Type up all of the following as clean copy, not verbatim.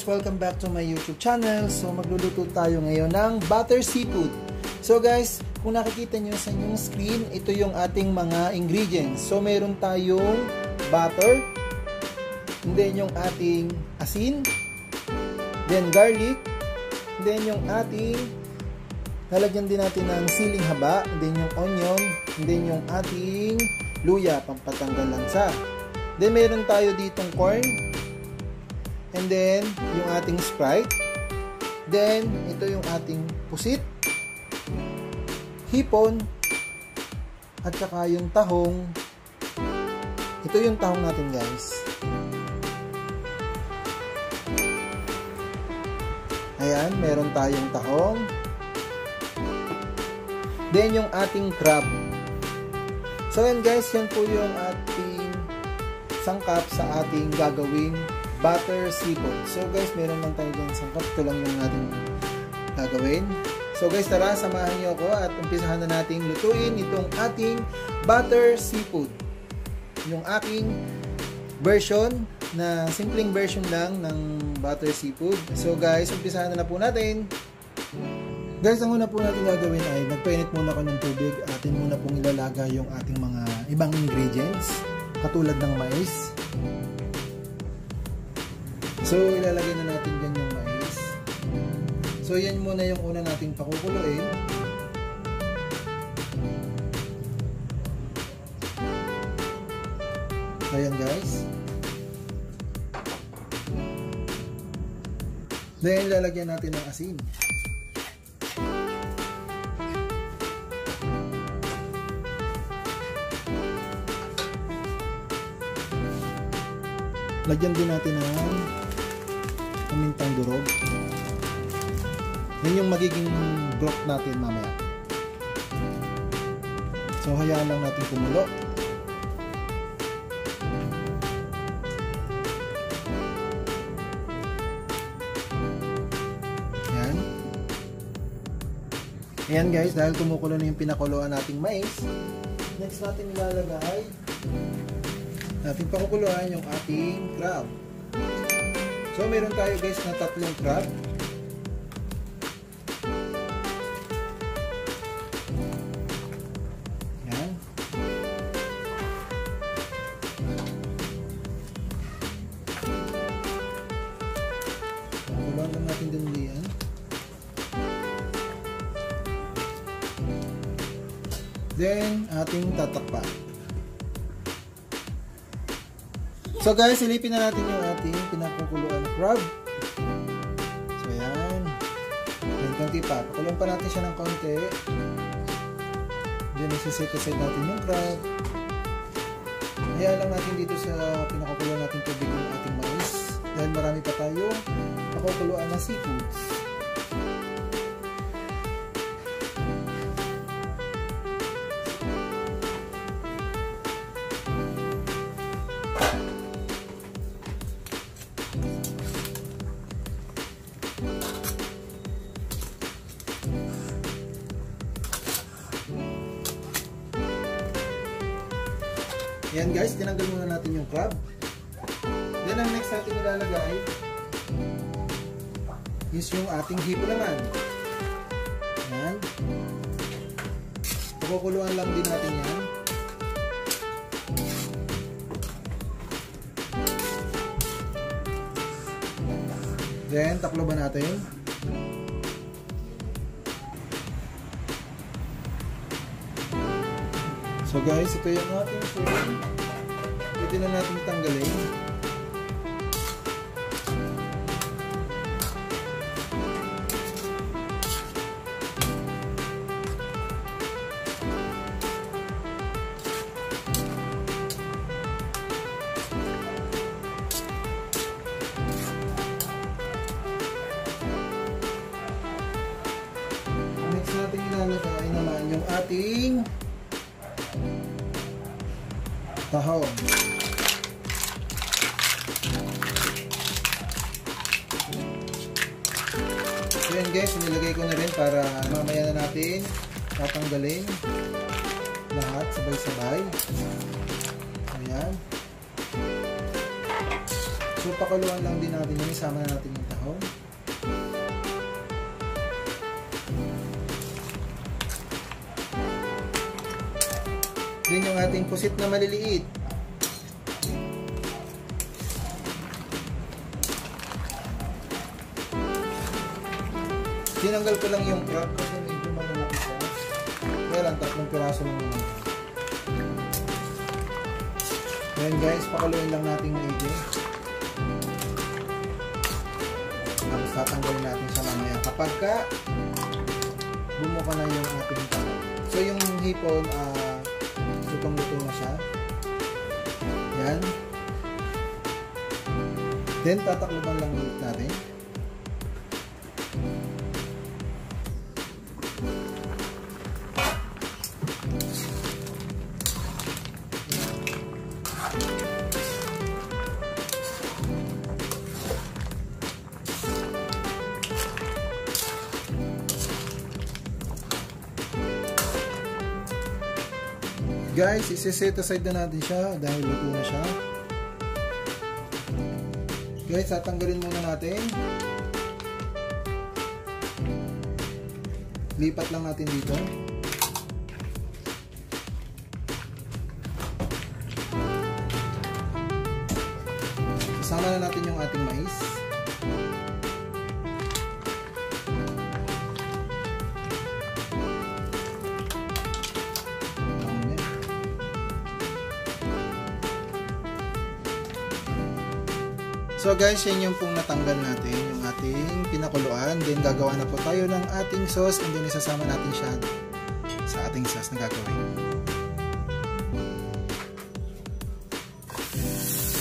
welcome back to my YouTube channel. So magluluto tayo ngayon ng butter seafood. So guys, kung nakikita nyo sa inyong screen, ito yung ating mga ingredients. So meron tayong butter, then yung ating asin, then garlic, then yung ating lalagyan din natin ng siling haba, then yung onion, then yung ating luya, pampatanggal lansa. Then meron tayo ditong corn, and then yung ating Sprite, then ito yung ating pusit, hipon, at saka yung tahong. Ito yung tahong natin guys. Ayan, meron tayong tahong. Then yung ating crab. So yan guys, yan po yung ating sangkap sa ating gagawing butter seafood. So guys, meron lang tayo dyan sangkap. Ito lang yung ating gagawin. So guys, tara, samahan niyo ako at umpisahan na nating lutuin itong ating butter seafood. Yung aking version na simpleng version lang ng butter seafood. So guys, umpisahan na po natin. Guys, ang una po natin gagawin ay nagpainit muna ako ng tubig. Atin muna pong ilalagay yung ating mga ibang ingredients katulad ng mais. So ilalagay na natin dyan yung mais. So yan muna yung una nating pakukuluin. So yan guys. Then ilalagyan natin ng asin. Lagyan din natin ng pamintang durog. Yan yung magiging broth natin mamaya. So hayaan lang natin kumulo. Yan. Ayan guys, dahil kumukulo na yung pinakuluan nating mais, next natin ilalagay natin pakukuluan yung ating crab. So meron tayo guys na 3 crab. Yan. Pakukuluan lang natin din yan. Then ating tatakpan. So guys, silipin na natin yung ating pinakukuluan na crab. So yan. Then konti pa. Pakuluan pa natin siya ng konti. Then isiset aside natin yung crab. Hayaan lang natin dito sa pinakukuluan natin tubig yung ating mais. Dahil marami pa tayo pakukuluan na seafoods. Ayan guys, tinanggal muna natin yung crab. Then ang next natin ilalagay is yung ating hipon naman. Ayan. Pakukuluan lang din natin yan. Then takloban natin. So guys, ito yung ating food. Pwede na natin tanggalin. Next natin ilalagay naman yung ating tahong. So yan guys, nilagay ko na rin para mamaya na natin tatanggalin lahat sabay-sabay. Ayan. So pakuluan lang din natin yun. Isama na natin yung tahong. Then yung ating pusit na maliliit. Tinanggal ko lang yung crab kasi medyo malalaki siya. Kaya lang, 3 piraso lang naman. Ayan guys, pakuluin lang natin maigi. Tapos tatanggalin natin siya mamaya. Kapag ka bumuka na yung ating tahong. So yung hipon, lutong-luto na siya. Yan. Then tatakluban lang ulit natin. Guys, isi-set aside na natin siya dahil luto na siya. Guys, tatanggalin muna natin. Lipat lang natin dito. Isama na natin yung ating mais. So guys, yan yung pong natanggal natin, yung ating pinakuluan. Then gagawa na po tayo ng ating sauce and then isasama natin siya sa ating sauce na gagawin.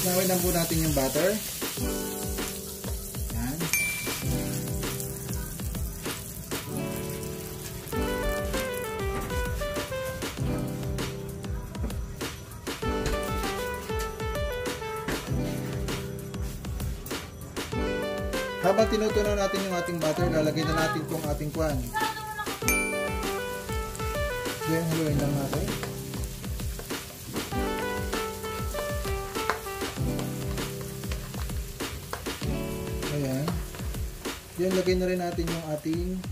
Gawin lang po natin yung butter. Yan. Habang tinutunaw natin yung ating butter, lalagay na natin itong ating kwan. Then, haluin lang natin. Ayan. Then, lagay na rin natin yung ating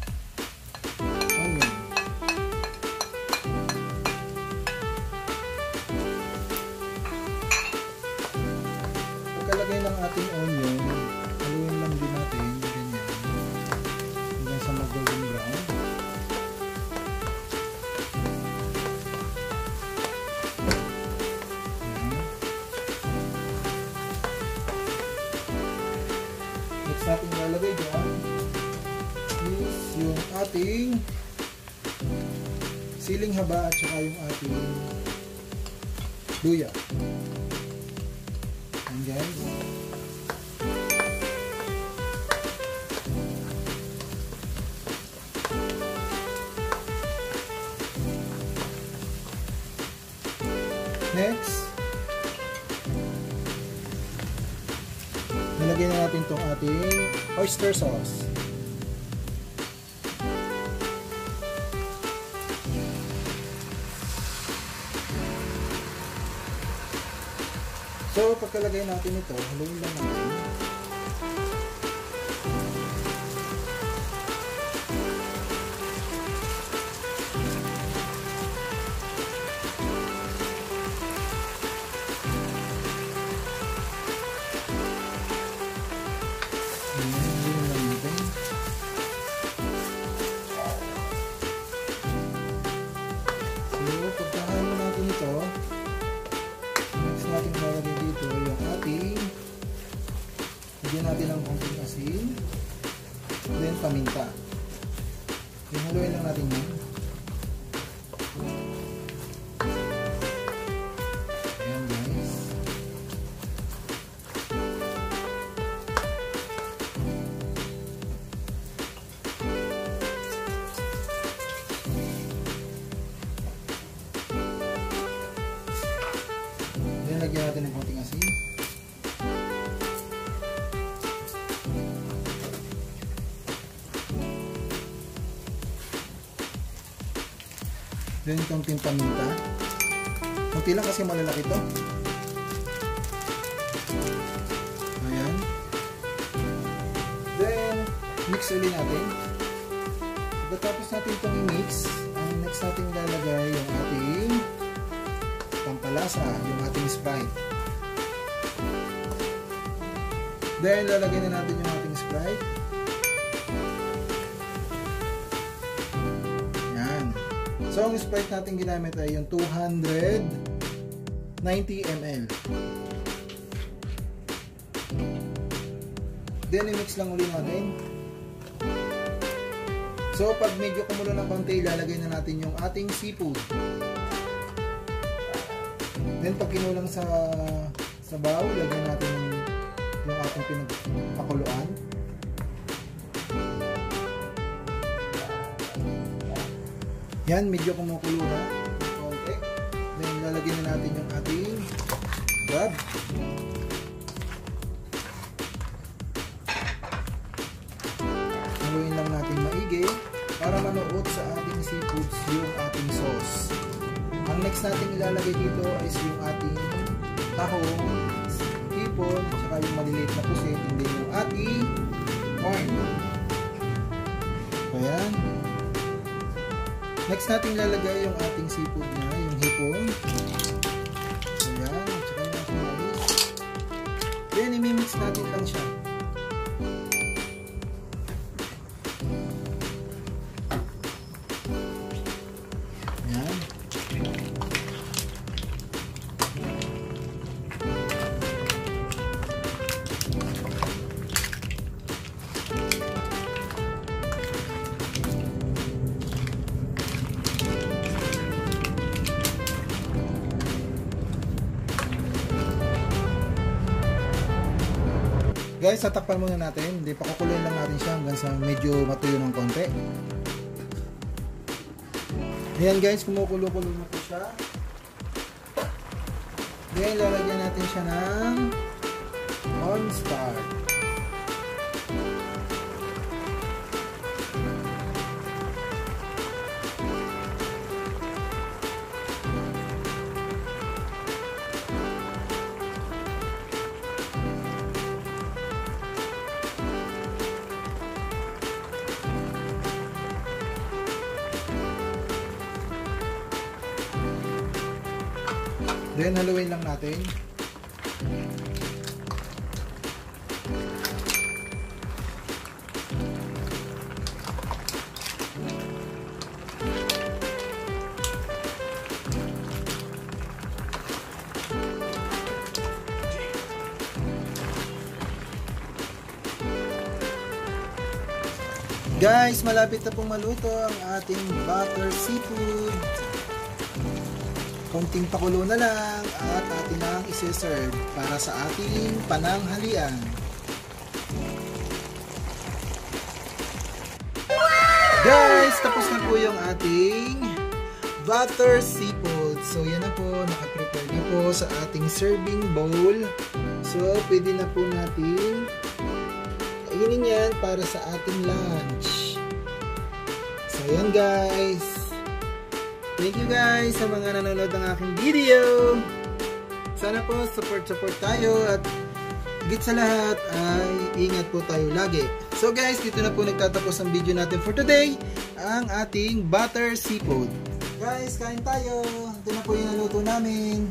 onion. Pagkalagay ng ating onion, haluin lang din natin, ganyan, hanggang sa mag-golden brown. Next natin lalagay dyan is yung ating siling haba at saka yung ating luya. And guys, next, nilagay na natin itong ating oyster sauce. So, pagkalagay natin ito, haluin lang natin. Lagyan natin ng konting asin, then paminta. Haluin lang natin yan. Ayan guys. Then lagyan natin ng konting asin. Then konting paminta. Kunti lang kasi malalaki ito. Ayan. mix ulit natin. Pagkatapos natin itong i-mix, ang next natin ilalagay yung ating pampalasa, yung ating Sprite. Then, lalagay na natin yung ating Sprite. Yan. So, ang Sprite natin ginamit ay yung 290 ml. Then, i-mix lang ulit natin. So, pag medyo kumulo ng konti, ilalagay na natin yung ating seafood. Then, pag kinulang sa baw, lagyan natin yung ating pinagpakuluan. Yan, medyo kumukulo na konti. Then, lalagyan na natin yung ating crab. Haluin lang natin maigi para manuot sa ating seafoods yung ating sauce. Ang next natin ilalagay dito is yung ating tahong, hipon, saka yung maliliit na pusit, hindi yung ating corn. Ayan. Next natin ilalagay yung ating seafood na, yung hipon. Ayan, at saka yung ating mais. Then, imimix natin lang siya. Guys, tatakpan muna natin. Hindi pa kukuloyin lang natin siya hanggang sa medyo matuyo ng konti. Ayan guys, kumukulo-kulo na po siya. Then, lalagyan natin siya ng cornstarch. Then, haluin lang natin. Guys, malapit na pong maluto ang ating butter seafood. Konting pakulo na lang at atin ang isi-serve para sa ating pananghalian. Guys, tapos na po yung ating butter seafood. So, yan na po. Nakaprepare na po sa ating serving bowl. So, pwede na po natin kainin yan para sa ating lunch. So, yan guys. Thank you guys sa mga nanonood ng aking video. Sana po support tayo at higit sa lahat ay ingat po tayo lagi. So guys, dito na po nagtatapos ang video natin for today. Ang ating butter seafood. Guys, kain tayo. Ito na po yung naluto namin.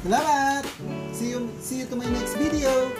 Salamat! See you to my next video.